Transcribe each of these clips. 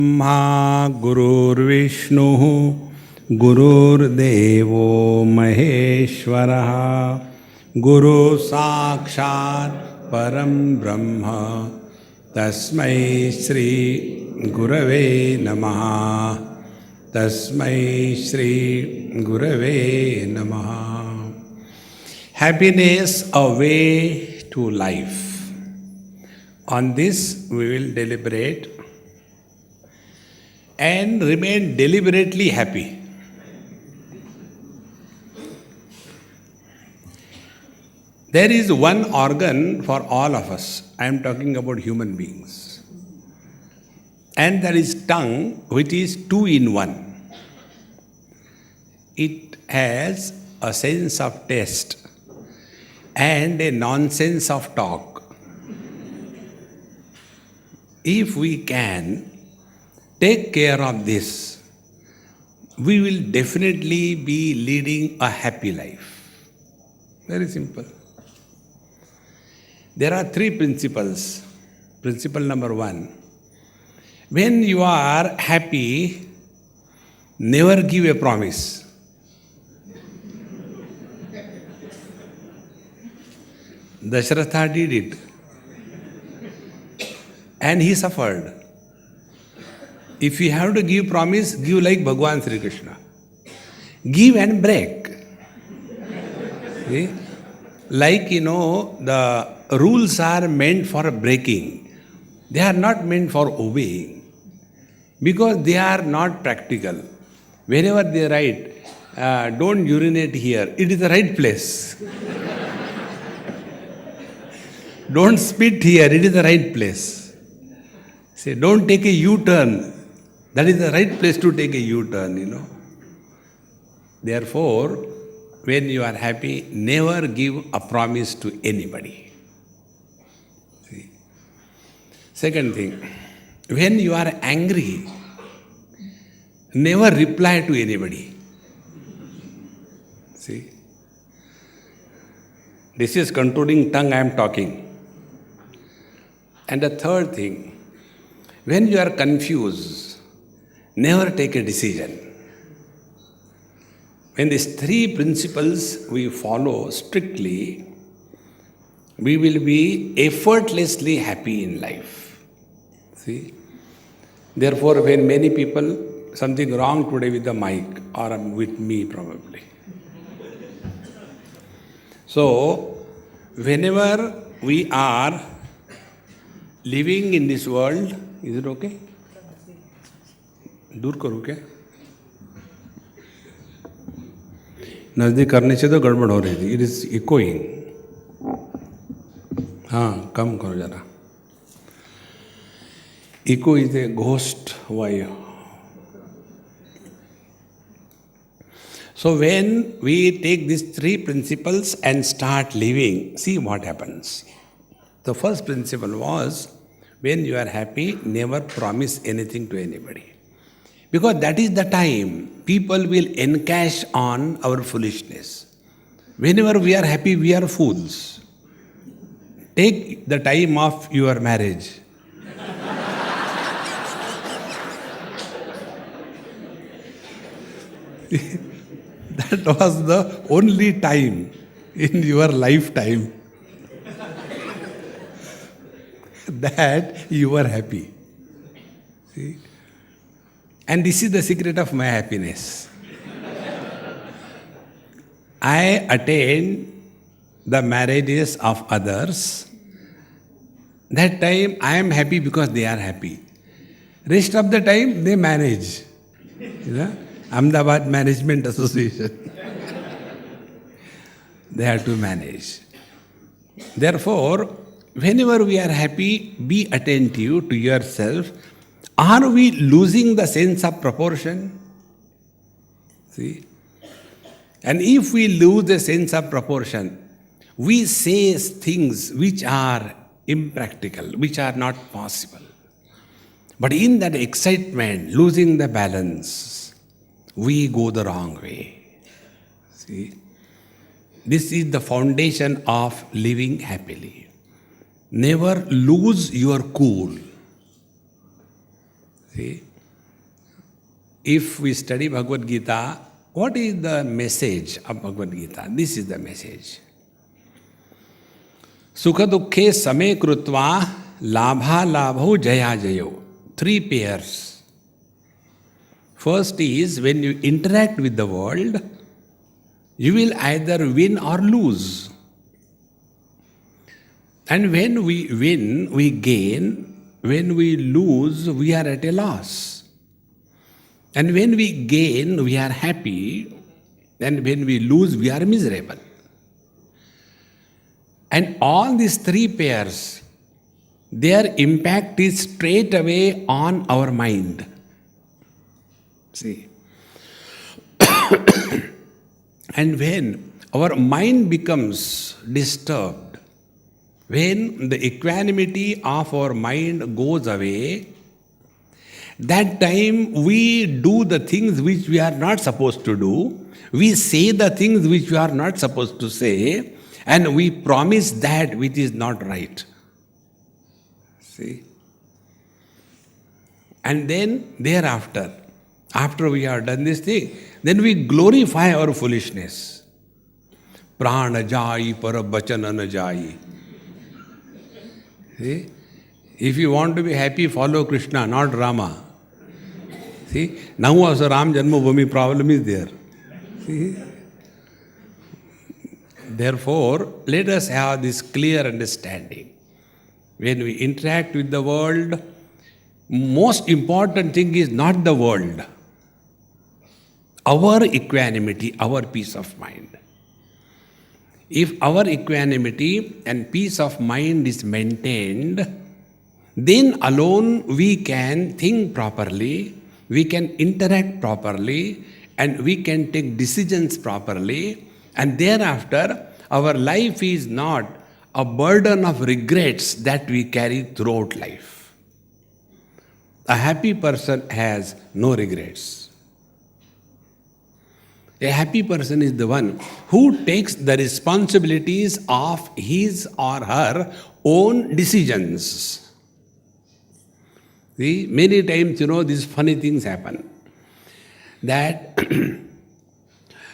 ब्रह्मा गुरुर्विष्णुः गुरुर्देवो महेश्वरः गुरु साक्षात् परं ब्रह्म तस्मै श्री गुरवे नमः तस्मै श्री गुरवे नमः. Happiness a way to life. On this we will deliberate and remain deliberately happy. There is one organ for all of us. I am talking about human beings. And there is tongue, which is two in one. It has a sense of taste and a nonsense of talk. If we can take care of this, we will definitely be leading a happy life. Very simple. There are three principles. Principle number one, when you are happy, never give a promise. Dashratha did it. And he suffered. If you have to give promise, give like Bhagwan Sri Krishna. Give and break. See? Like, the rules are meant for breaking. They are not meant for obeying. Because they are not practical. Wherever they write, don't urinate here, it is the right place. Don't spit here, it is the right place. Say, don't take a U-turn. That is the right place to take a U-turn, Therefore, when you are happy, never give a promise to anybody. See? Second thing, when you are angry, never reply to anybody. See? This is controlling tongue I am talking. And the third thing, when you are confused, never take a decision. When these three principles we follow strictly, we will be effortlessly happy in life. See? Therefore, when many people, something wrong today with the mic, or with me probably. So, whenever we are living in this world, is it okay? दूर करूँ क्या? नज़दीक करने से तो गड़बड़ हो रही थी. It is echoing. हाँ, कम करो जरा. Echo is a ghost wire. So when we take these three principles and start living, see what happens. The first principle was, when you are happy, never promise anything to anybody. Because that is the time people will encash on our foolishness. Whenever we are happy, we are fools. Take the time of your marriage. That was the only time in your lifetime that you were happy. See? And this is the secret of my happiness. I attend the marriages of others. That time I am happy because they are happy. Rest of the time they manage. Ahmedabad Management Association. They have to manage. Therefore, whenever we are happy, be attentive to yourself. Are we losing the sense of proportion? See? And if we lose the sense of proportion, we say things which are impractical, which are not possible. But in that excitement, losing the balance, we go the wrong way. See? This is the foundation of living happily. Never lose your cool. See? if we study Bhagavad Gita, what is the message of Bhagavad Gita? This is the message. Sukha dukhe same krutva labha labho jaya jayo. 3 pairs. First is when you interact with the world, you will either win or lose. And when we win, we gain. When we lose, we are at a loss. And when we gain, we are happy. And when we lose, we are miserable. And all these 3 pairs, their impact is straight away on our mind. See. And when our mind becomes disturbed, when the equanimity of our mind goes away, that time we do the things which we are not supposed to do, we say the things which we are not supposed to say, and we promise that which is not right. See? And then thereafter, after we have done this thing, then we glorify our foolishness. Prana jai par bachana na jai. See? If you want to be happy, follow Krishna, not Rama. See? Now also Ram Janmabhoomi problem is there. See? Therefore, let us have this clear understanding. When we interact with the world, most important thing is not the world. Our equanimity, our peace of mind. If our equanimity and peace of mind is maintained, then alone we can think properly, we can interact properly, and we can take decisions properly, and thereafter our life is not a burden of regrets that we carry throughout life. A happy person has no regrets. A happy person is the one who takes the responsibilities of his or her own decisions. See, many times, these funny things happen. That,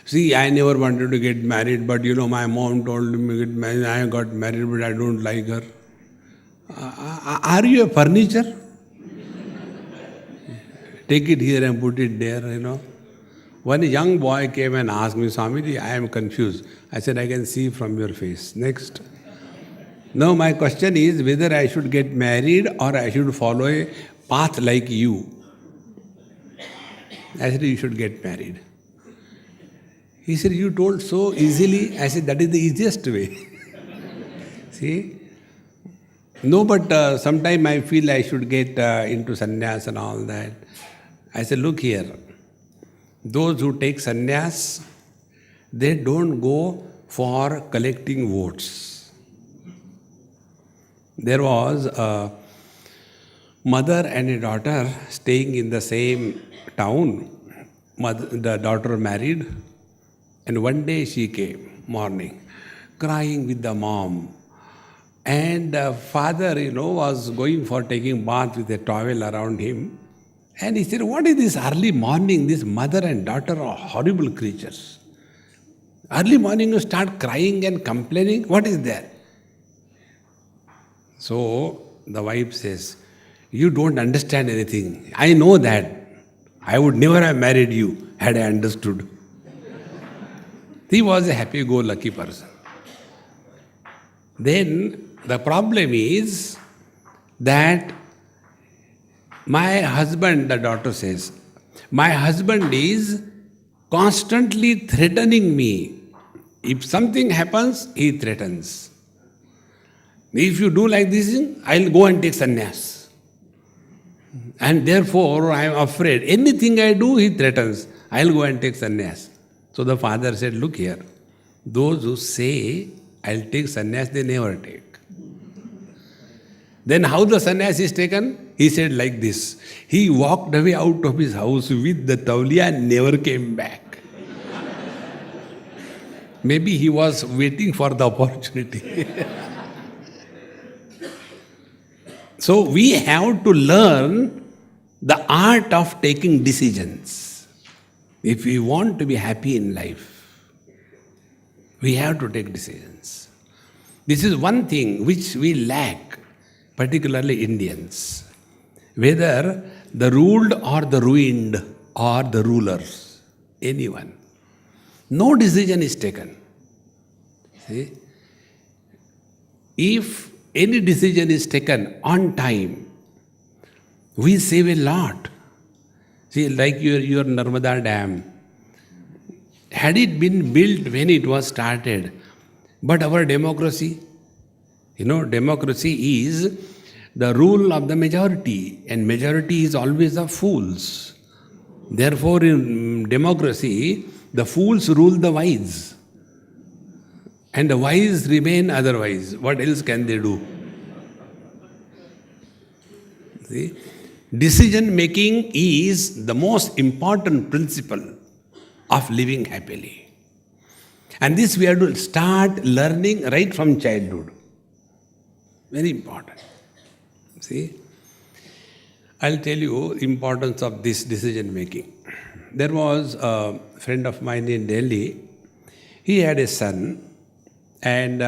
see, I never wanted to get married, but my mom told me to get married. I got married, but I don't like her. Are you a furniture? Take it here and put it there, One young boy came and asked me, Swamiji, I am confused. I said, I can see from your face. Next. Now my question is whether I should get married or I should follow a path like you. I said, you should get married. He said, you told so easily. I said, that is the easiest way. See? No, but sometime I feel I should get into sannyas and all that. I said, look here. Those who take sannyas, they don't go for collecting votes. There was a mother and a daughter staying in the same town. The daughter married, and one day she came, morning, crying with the mom. And father, was going for taking bath with a towel around him. And he said, what is this early morning? This mother and daughter are horrible creatures. Early morning you start crying and complaining. What is there? So the wife says, you don't understand anything. I know that. I would never have married you had I understood. He was a happy-go-lucky person. Then the problem is that my husband, the daughter says, my husband is constantly threatening me. If something happens, he threatens. If you do like this, I'll go and take sannyas. And therefore, I am afraid. Anything I do, he threatens. I'll go and take sannyas. So the father said, look here. Those who say, I'll take sannyas, they never take. Then how the sannyas is taken? He said like this. He walked away out of his house with the tauliya and never came back. Maybe he was waiting for the opportunity. So we have to learn the art of taking decisions. If we want to be happy in life, we have to take decisions. This is one thing which we lack, particularly Indians. Whether the ruled or the ruined or the rulers, anyone. No decision is taken. See? If any decision is taken on time, we save a lot. See, like your Narmada Dam, had it been built when it was started, but our democracy, democracy is the rule of the majority, and majority is always of fools. Therefore, in democracy, the fools rule the wise, and the wise remain otherwise. What else can they do? See? Decision making is the most important principle of living happily. And this we have to start learning right from childhood. Very important. See? I'll tell you the importance of this decision making. There was a friend of mine in Delhi. He had a son, and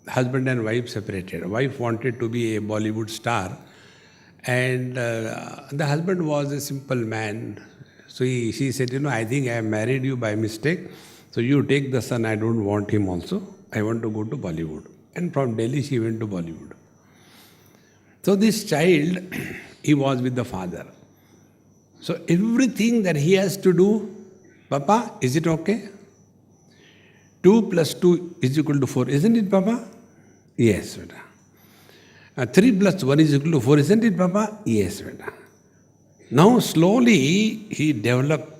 husband and wife separated. Wife wanted to be a Bollywood star, and the husband was a simple man. So she said, I think I have married you by mistake. So you take the son, I don't want him also. I want to go to Bollywood. And from Delhi she went to Bollywood. So this child, he was with the father. So everything that he has to do, Papa, is it okay? 2 plus 2 is equal to 4, isn't it, Papa? Yes, beta. 3 plus 1 is equal to 4, isn't it, Papa? Yes, beta. Now slowly he developed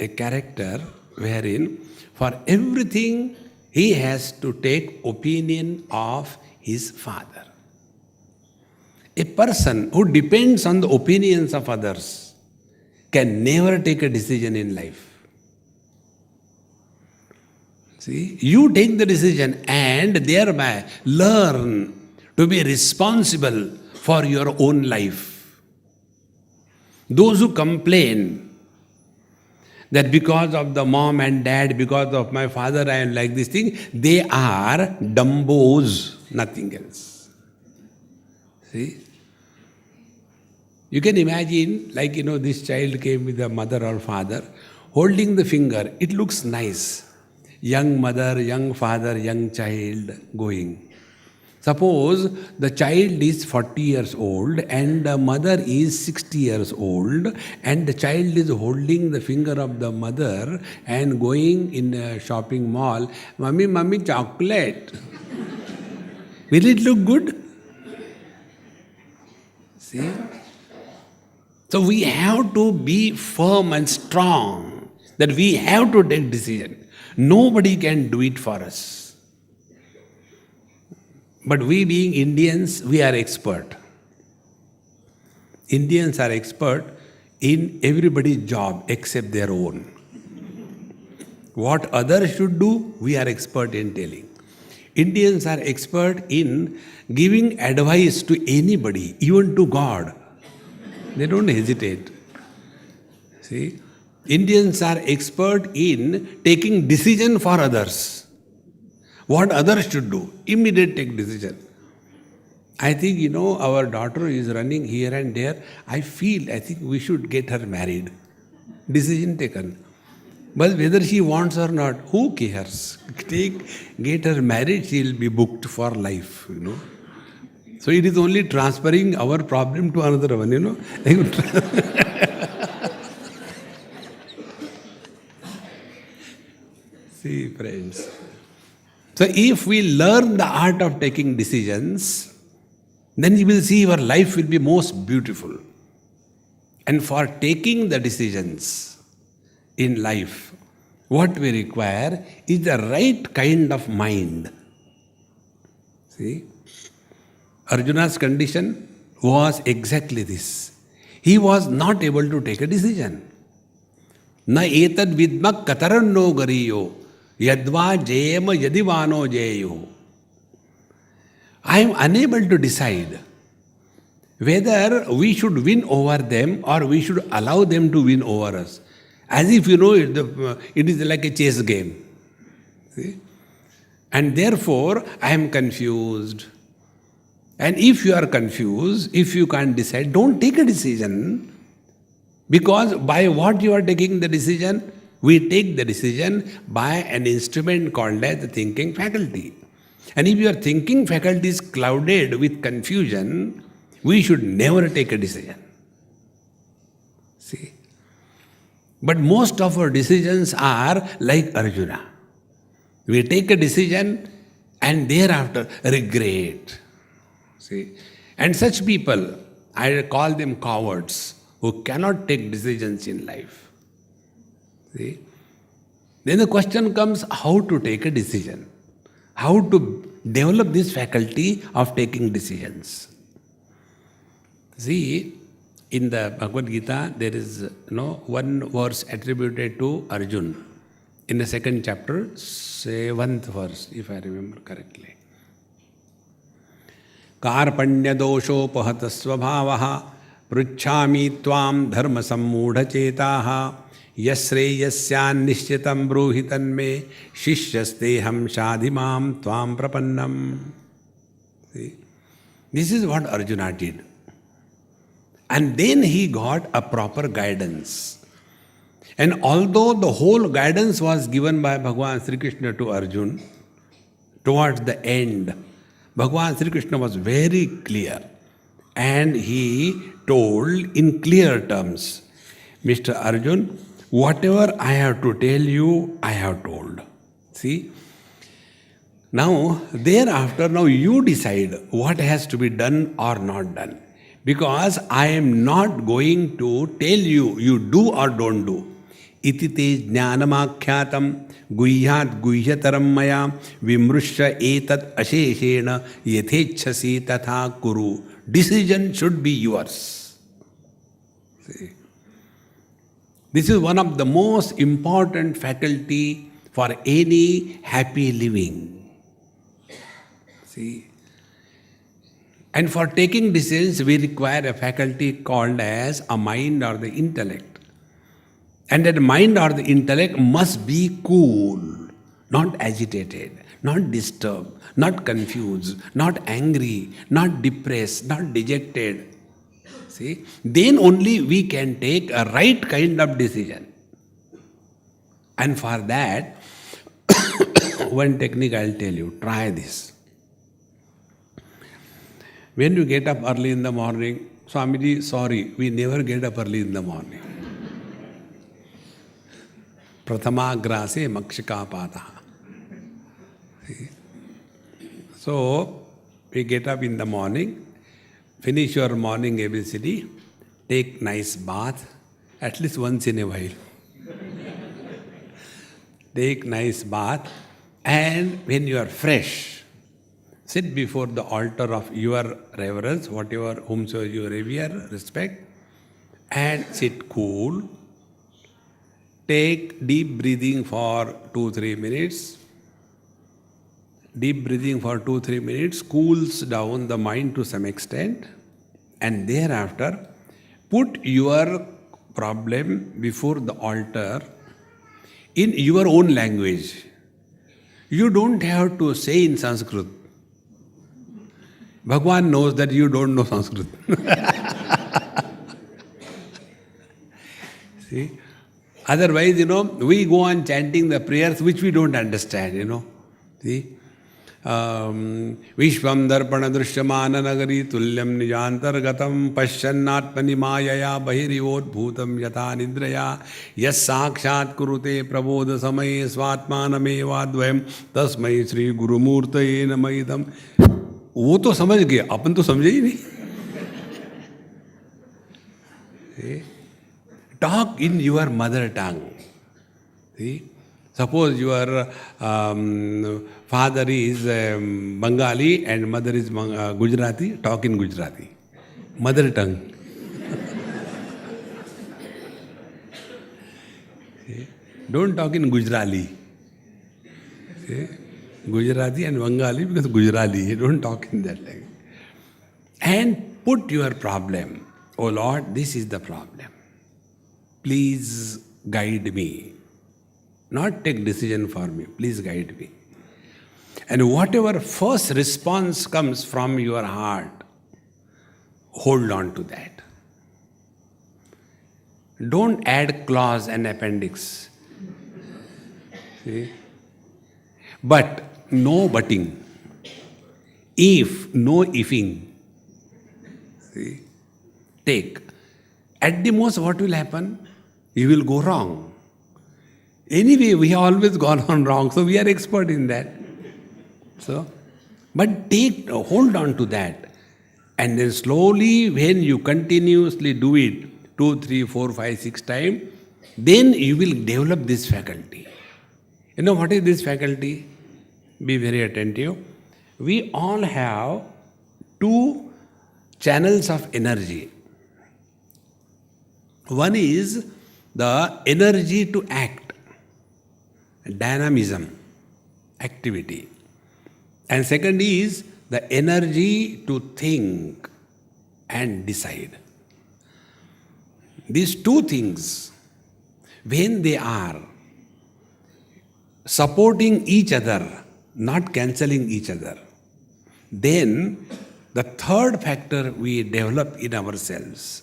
a character wherein for everything he has to take opinion of his father. A person who depends on the opinions of others can never take a decision in life. See, you take the decision and thereby learn to be responsible for your own life. Those who complain that because of the mom and dad, because of my father I am like this thing, they are dumbos, nothing else. See? You can imagine, like, this child came with the mother or father, holding the finger. It looks nice. Young mother, young father, young child going. Suppose the child is 40 years old and the mother is 60 years old, and the child is holding the finger of the mother and going in a shopping mall. Mummy, chocolate. Will it look good? See? So we have to be firm and strong that we have to take decision. Nobody can do it for us. But we being Indians, we are expert. Indians are expert in everybody's job except their own. What others should do, we are expert in telling. Indians are expert in giving advice to anybody, even to God. They don't hesitate. See? Indians are expert in taking decision for others. What others should do, immediate take decision. I think, our daughter is running here and there. I think we should get her married. Decision taken. But whether she wants or not, who cares? Get her married, she will be booked for life, So it is only transferring our problem to another one, See, friends. So if we learn the art of taking decisions, then you will see your life will be most beautiful. And for taking the decisions in life, what we require is the right kind of mind. See? Arjuna's condition was exactly this. He was not able to take a decision. Na etad vidmak kataranno gariyo. Yadva jayema yadivano jayo. I am unable to decide whether we should win over them or we should allow them to win over us. As if, it is like a chess game. See? And therefore, I am confused. And if you are confused, if you can't decide, don't take a decision. Because by what you are taking the decision? We take the decision by an instrument called as the thinking faculty. And if your thinking faculty is clouded with confusion, we should never take a decision. See? But most of our decisions are like Arjuna. We take a decision and thereafter regret. See? And such people, I call them cowards, who cannot take decisions in life. See? Then the question comes, how to take a decision? How to develop this faculty of taking decisions? See, in the Bhagavad Gita, there is one verse attributed to Arjuna. In the second chapter, 7th verse, if I remember correctly. Karpanya doshopahata svabhavaha pruchhami tvam dharma sammudha-chetaha yasreyasyan nishchitam bruhitan me shishyasteham shadhimam tvam prapannam. See? This is what Arjuna did. And then he got a proper guidance. And although the whole guidance was given by Bhagavan Sri Krishna to Arjuna, towards the end, Bhagavan Sri Krishna was very clear. And he told in clear terms, Mr. Arjuna, whatever I have to tell you, I have told. See? Now, thereafter, now you decide what has to be done or not done. Because I am not going to tell you, you do or don't do. Iti te jnanamakyatam guhyat guhyataram maya vimrushya etat asheshena yathechasi tatha kuru. Decision should be yours. See? This is one of the most important faculty for any happy living. See? And for taking decisions, we require a faculty called as a mind or the intellect. And that mind or the intellect must be cool, not agitated, not disturbed, not confused, not angry, not depressed, not dejected. See? Then only we can take a right kind of decision. And for that, one technique I'll tell you, try this. When you get up early in the morning, Swamiji, sorry, we never get up early in the morning. Prathamagrase makshika pataha. So, we get up in the morning, finish your morning ABCD, take nice bath, at least once in a while. Take nice bath, and when you are fresh, sit before the altar of your reverence, whatever, whomsoever you revere, respect, and sit cool. Take deep breathing for 2-3 minutes. Deep breathing for 2-3 minutes cools down the mind to some extent. And thereafter, put your problem before the altar in your own language. You don't have to say in Sanskrit. Bhagwan knows that you don't know Sanskrit. See? Otherwise, we go on chanting the prayers which we don't understand, See? Vishvam darpana drishyamana nagari tulyam nijantargatam pasyannatmani mayaya bahirivot bhutam yatha nidraya yas sakshat kurute prabodha samaye svatmanamevadvayam tasmai Sri Gurumurtaye namaidam. वो तो समझ गए, अपन तो समझे ही नहीं. Talk in your mother tongue. See? Suppose your father is Bengali and mother is Gujarati, talk in Gujarati. Mother tongue. See? Don't talk in Gujarati. See? Gujarati and Bengali because Gujarati, don't talk in that language. And put your problem. Oh Lord, this is the problem. Please guide me. Not take decision for me. Please guide me. And whatever first response comes from your heart, hold on to that. Don't add clause and appendix. See? But no butting. If, no ifing. See? Take. At the most, what will happen? You will go wrong. Anyway, we have always gone on wrong, so we are expert in that. So, but hold on to that. And then slowly, when you continuously do it 2, 3, 4, 5, 6 times, then you will develop this faculty. You know what is this faculty? Be very attentive. We all have 2 channels of energy. One is the energy to act, dynamism, activity. And second is the energy to think and decide. These 2 things, when they are supporting each other, not cancelling each other, then the third factor we develop in ourselves,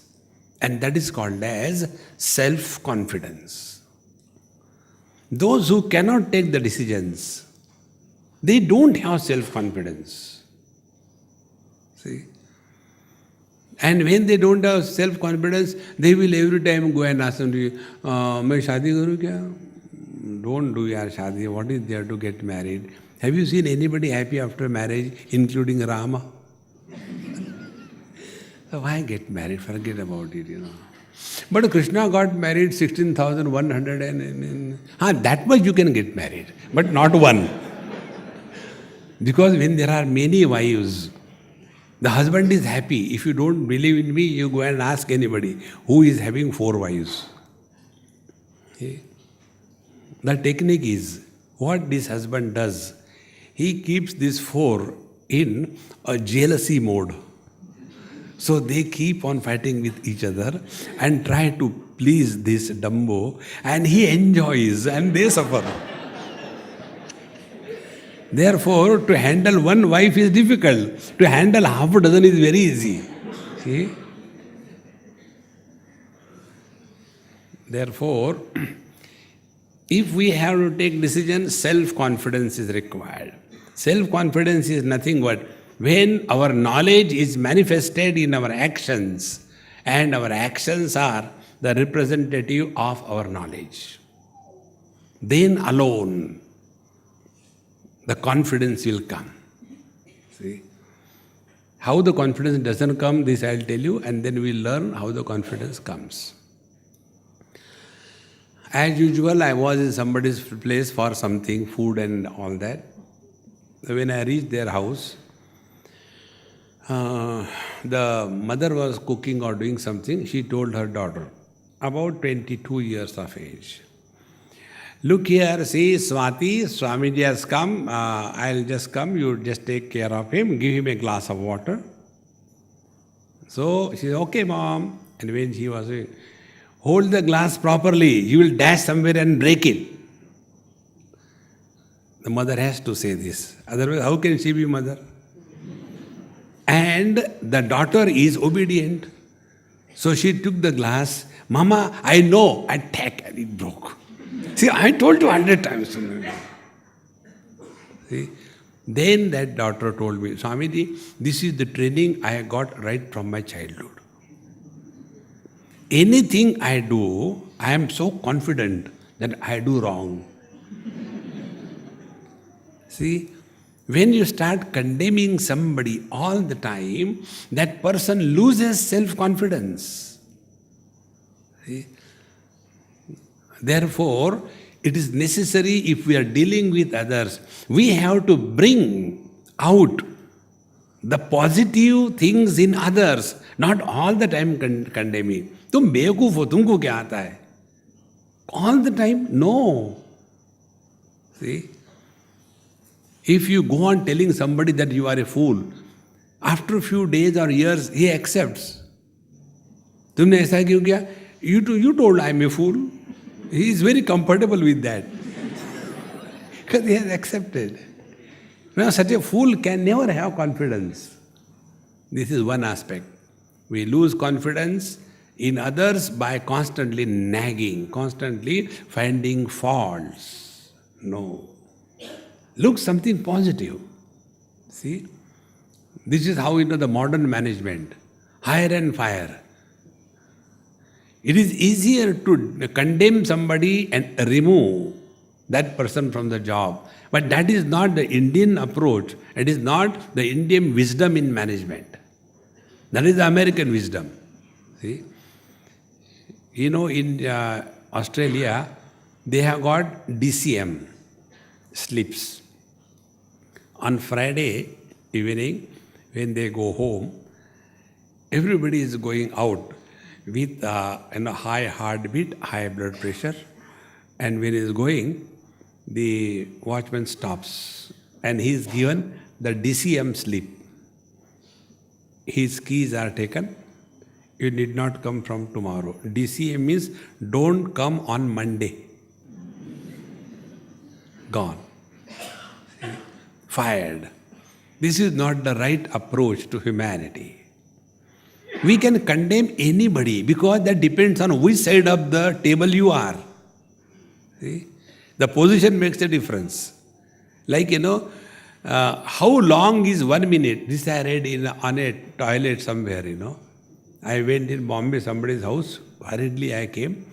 and that is called as self-confidence. Those who cannot take the decisions, they don't have self-confidence. See? And when they don't have self-confidence, they will every time go and ask somebody, मैं शादी करूँ क्या? Don't do yaar शादी. What is there to get married? Have you seen anybody happy after marriage, including Rama? So why get married? Forget about it, But Krishna got married 16,100 and that much you can get married, but not one. Because when there are many wives, the husband is happy. If you don't believe in me, you go and ask anybody who is having 4 wives. Okay? The technique is, what this husband does, he keeps these 4 in a jealousy mode. So they keep on fighting with each other and try to please this Dumbo, and he enjoys and they suffer. Therefore, to handle one wife is difficult. To handle half a dozen is very easy. See? Therefore, if we have to take decisions, self-confidence is required. Self-confidence is nothing but when our knowledge is manifested in our actions, and our actions are the representative of our knowledge, then alone the confidence will come. See? How the confidence doesn't come, this I'll tell you, and then we'll learn how the confidence comes. As usual, I was in somebody's place for something, food and all that. When I reached their house, the mother was cooking or doing something. She told her daughter, about 22 years of age, look here, see, Swati, Swamiji has come, I'll just come, you just take care of him, give him a glass of water. So she said, okay, mom. And when she was saying, hold the glass properly, you will dash somewhere and break it. The mother has to say this. Otherwise, how can she be mother? And the daughter is obedient. So she took the glass. Mama, I know. And it broke. See, I told you 100 times. See? Then that daughter told me, Swamiji, this is the training I got right from my childhood. Anything I do, I am so confident that I do wrong. See, when you start condemning somebody all the time, that person loses self-confidence. See? Therefore, it is necessary, if we are dealing with others, we have to bring out the positive things in others, not all the time condemning. तुम बेवकूफ हो, तुमको क्या आता है? All the time? No. See? If you go on telling somebody that you are a fool, After a few days or years, he accepts. तुमने ऐसा क्यों किया? You told I am a fool. He is very comfortable with that. Because he has accepted. Now, such a fool can never have confidence. This is one aspect. We lose confidence in others by constantly nagging, constantly finding faults. No. Look something positive. See? This is how the modern management. Hire and fire. It is easier to condemn somebody and remove that person from the job. But that is not the Indian approach. It is not the Indian wisdom in management. That is the American wisdom. See? In Australia, they have got DCM, slips. On Friday evening, when they go home, everybody is going out with high heartbeat, high blood pressure. And when he is going, the watchman stops and he is given the DCM slip. His keys are taken. You need not come from tomorrow. DCM means don't come on Monday. Gone. See? Fired. This is not the right approach to humanity. We can condemn anybody because that depends on which side of the table you are. See? The position makes a difference. Like, how long is 1 minute? This I read on a toilet somewhere, I went in Bombay, somebody's house. Hurriedly I came.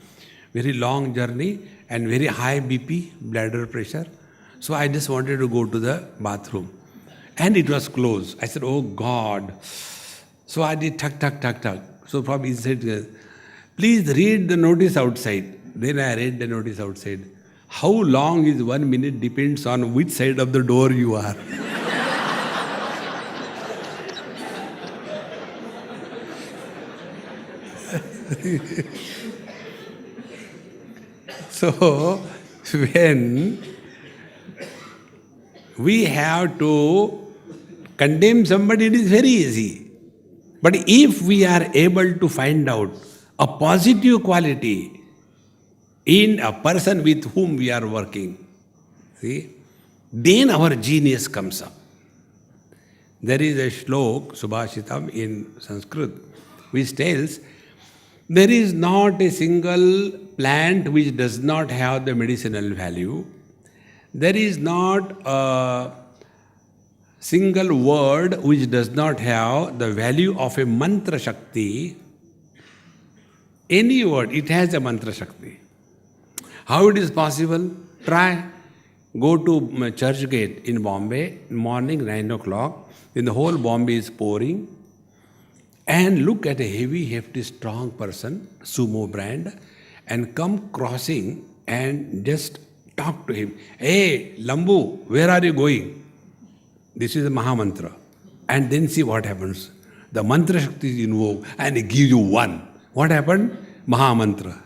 Very long journey and very high BP, bladder pressure. So I just wanted to go to the bathroom. And it was closed. I said, oh God. So I did tuck. So from inside, please read the notice outside. Then I read the notice outside. How long is 1 minute depends on which side of the door you are. So, when we have to condemn somebody, it is very easy. But if we are able to find out a positive quality in a person with whom we are working, see, then our genius comes up. There is a shlok, Subhashitam in Sanskrit, which tells, there is not a single plant which does not have the medicinal value. There is not a single word which does not have the value of a mantra shakti. Any word, it has a mantra shakti. How it is possible? Try. Go to Church Gate in Bombay, morning 9 o'clock, when the whole Bombay is pouring, and look at a heavy, hefty, strong person, sumo brand, and come crossing and just talk to him. Hey, Lambu, where are you going? This is the Mahamantra. And then see what happens. The mantra shakti is invoked and it gives you one. What happened? Mahamantra.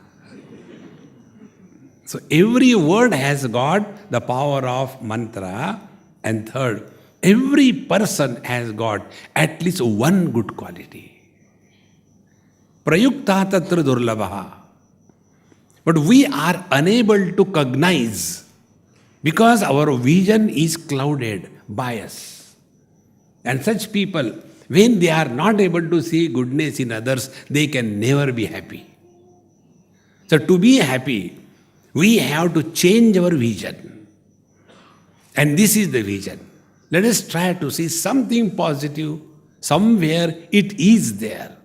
So every word has got the power of mantra. And third, every person has got at least one good quality. Prayukta tatra durlabha. But we are unable to cognize because our vision is clouded by us. And such people, when they are not able to see goodness in others, they can never be happy. So to be happy, we have to change our vision. And this is the vision. Let us try to see something positive. Somewhere it is there.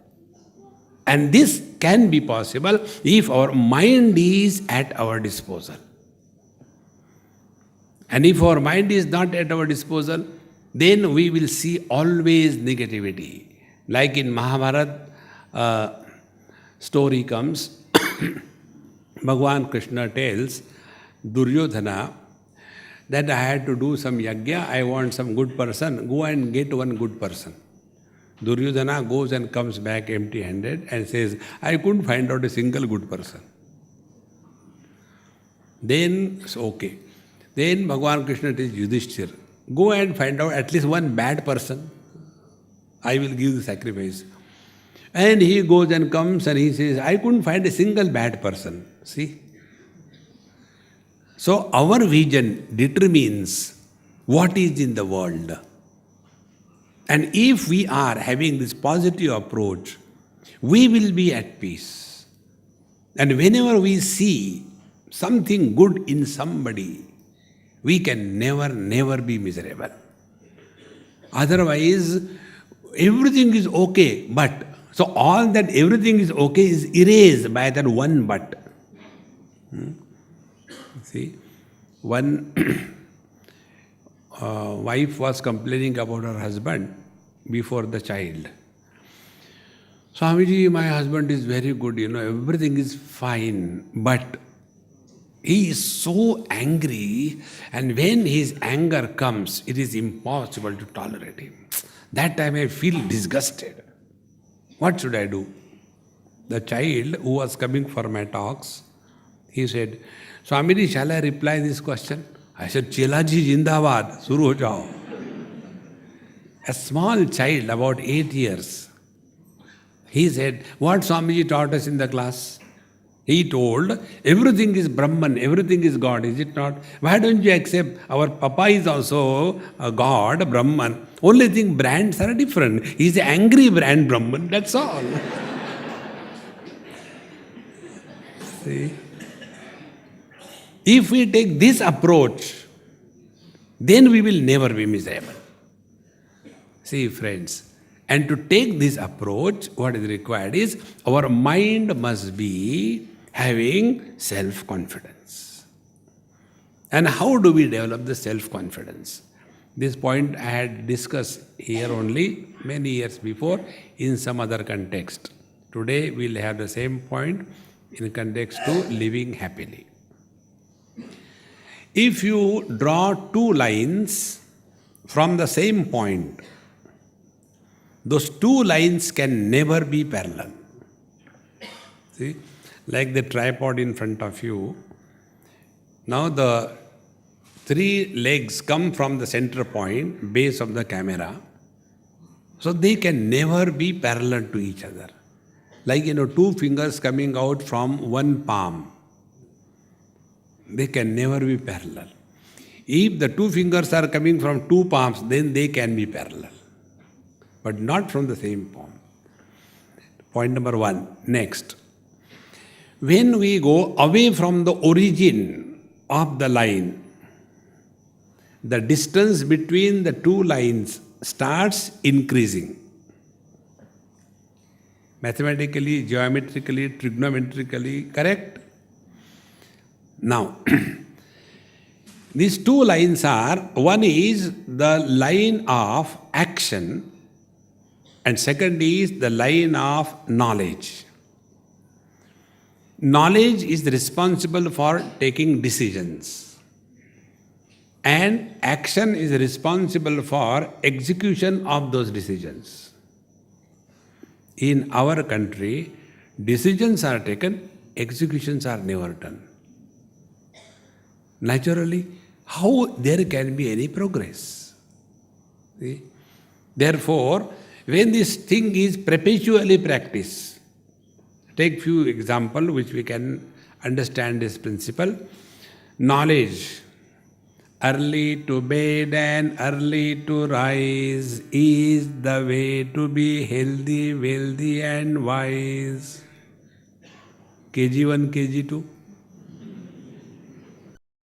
And this can be possible if our mind is at our disposal. And if our mind is not at our disposal, then we will see always negativity. Like in Mahabharata, story comes, Bhagavan Krishna tells Duryodhana that I had to do some yajna, I want some good person, go and get one good person. Duryodhana goes and comes back empty-handed and says, I couldn't find out a single good person. Then, okay. Then Bhagavan Krishna tells Yudhishthira, go and find out at least one bad person. I will give the sacrifice. And he goes and comes and he says, I couldn't find a single bad person. See? So our vision determines what is in the world. And if we are having this positive approach, we will be at peace. And whenever we see something good in somebody, we can never be miserable. Otherwise, everything is okay, but. So all that everything is okay is erased by that one but. See, one wife was complaining about her husband before the child. Swamiji, my husband is very good, everything is fine, but he is so angry, and when his anger comes, it is impossible to tolerate him. That time I feel disgusted. What should I do? The child who was coming for my talks, he said, Swamiji, shall I reply this question? I said, Chelaji Jindabad, Suru ho jao. A small child, about 8 years, he said, what Swamiji taught us in the class? He told, everything is Brahman, everything is God, is it not? Why don't you accept our Papa is also a God, Brahman? Only thing, brands are different. He is an angry brand Brahman, that's all. See? If we take this approach, then we will never be miserable. See, friends, and to take this approach, what is required is our mind must be having self-confidence. And how do we develop the self-confidence? This point I had discussed here only many years before in some other context. Today we will have the same point in context to living happily. If you draw two lines from the same point, those two lines can never be parallel. See, like the tripod in front of you. Now the three legs come from the center point, base of the camera. So they can never be parallel to each other. Like, two fingers coming out from one palm. They can never be parallel. If the two fingers are coming from two palms, then they can be parallel. But not from the same palm. Point number one. Next. When we go away from the origin of the line, the distance between the two lines starts increasing. Mathematically, geometrically, trigonometrically, correct? Now, these two lines are, one is the line of action and second is the line of knowledge. Knowledge is responsible for taking decisions and action is responsible for execution of those decisions. In our country, decisions are taken, executions are never done. Naturally, how there can be any progress? See? Therefore, when this thing is perpetually practiced, take few examples which we can understand this principle. Knowledge. Early to bed and early to rise is the way to be healthy, wealthy and wise. KG1, KG2.